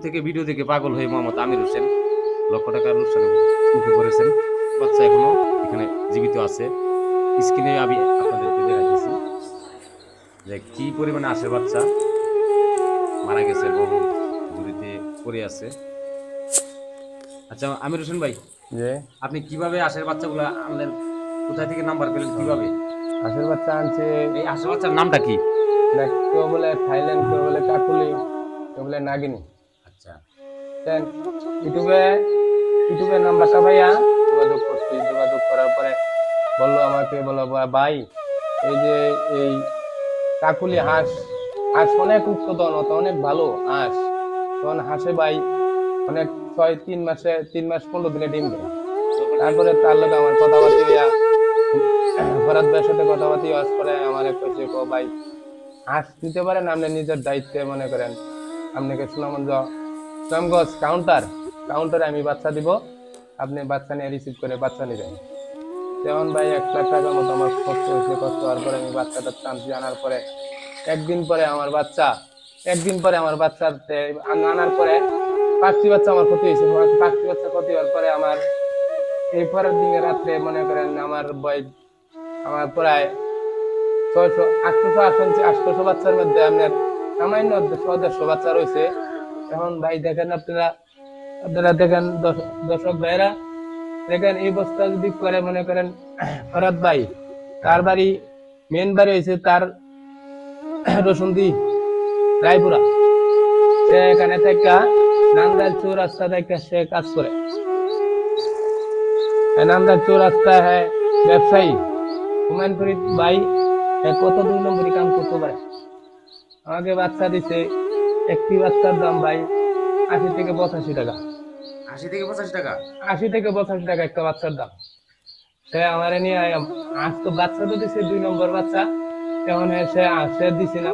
থেকে ভিডিও দেখে পাগল হয়ে মোহাম্মদ আমির হোসেন লক্ষ টাকার অনুষ্ঠানে মুখে করেছেন। বাচ্চা এখনো এখানে জীবিত আছে। স্ক্রিনে আমি আপনাদেরকে দেখাচ্ছি যে কি পরিমাণে আশের বাচ্চা মারা গেছে এবং ঝুড়িতে পড়ে আছে। আচ্ছা আমির হোসেন ভাই, যে আপনি কিভাবে আশের বাচ্চাগুলো আনলেন? কোথায় থেকে নাম্বার পেলেন? কিভাবে হাঁসের বাচ্চা আনছে? এই আশের বাচ্চার নামটা কি? কেউ বলে থাইল্যান্ড, কেউ বলে কাকুলি, কেউ বলে নাগিনী। আচ্ছা দেন ইউটিউবে ইউটিউবে নাম্বারটা ভাইয়া যোগাযোগ করছি। যোগাযোগ করার পরে বললো আমাকে, বললো ভাই এই যে এই কাকুলি হাঁস, হাঁস অনেক উৎপাদন হতো, অনেক ভালো হাঁস। তখন হাঁসে ভাই অনেক 3 মাস 15 দিনে ডিম দেয়। তারপরে তার লোক আমার কথাবার্তি ফরাদ ভাইয়ের সাথে কথাবার্তি হওয়ার পরে আমার কইছে, ভাই হাঁস দিতে পারেন আপনি নিজের দায়িত্বে, মনে করেন আপনাকে সুনামগঞ্জ কাউন্টারে আমি বাচ্চা দিব, আপনি বাচ্চা নিয়ে রিসিভ করে বাচ্চা নেবেন। যেমন ভাই 1 লাখ টাকার মতো আমার খরচ হয়েছে। খরচ হওয়ার পরে আমি বাচ্চাটা টানছি। আনার পরে একদিন পরে আমার বাচ্চা আনার পরে 5টি বাচ্চা আমার ক্ষতি হয়েছে। 5টি বাচ্চা ক্ষতি হওয়ার পরে আমার এই পরের দিনে রাত্রে মনে করেন আমার প্রায় 800 বাচ্চার মধ্যে আপনার সামান্য 150 বাচ্চা রয়েছে। এখন ভাই দেখেন, আপনারা দেখেন, দর্শক ভাইরা দেখেন, এই বস্তা যদি করে মনে করেন ফরাদ ভাই, তার বাড়ি মেন বাড়ি হয়েছে তার রসুন্দি রায়পুরা। সে এখানে থেকে নান্দাল চৌরাস্তা থেকে সে কাজ করে। নান্দাল চৌরাস্তা হ্যাঁ ব্যবসায়ী হুমায়ুন ফরিদ ভাই কত 2 নম্বরই কাম করতে পারে। আমাকে বাচ্চা দিছে, একটি বাচ্চার দাম ভাই 80 থেকে 85 টাকা। 80 থেকে 85 টাকা? 80 থেকে 85 টাকা একটা বাচ্চার দাম। সে আমার নিয়ে আজ তো বাচ্চা তো দিছে 2 নম্বর বাচ্চা, এখন সে দিছে না।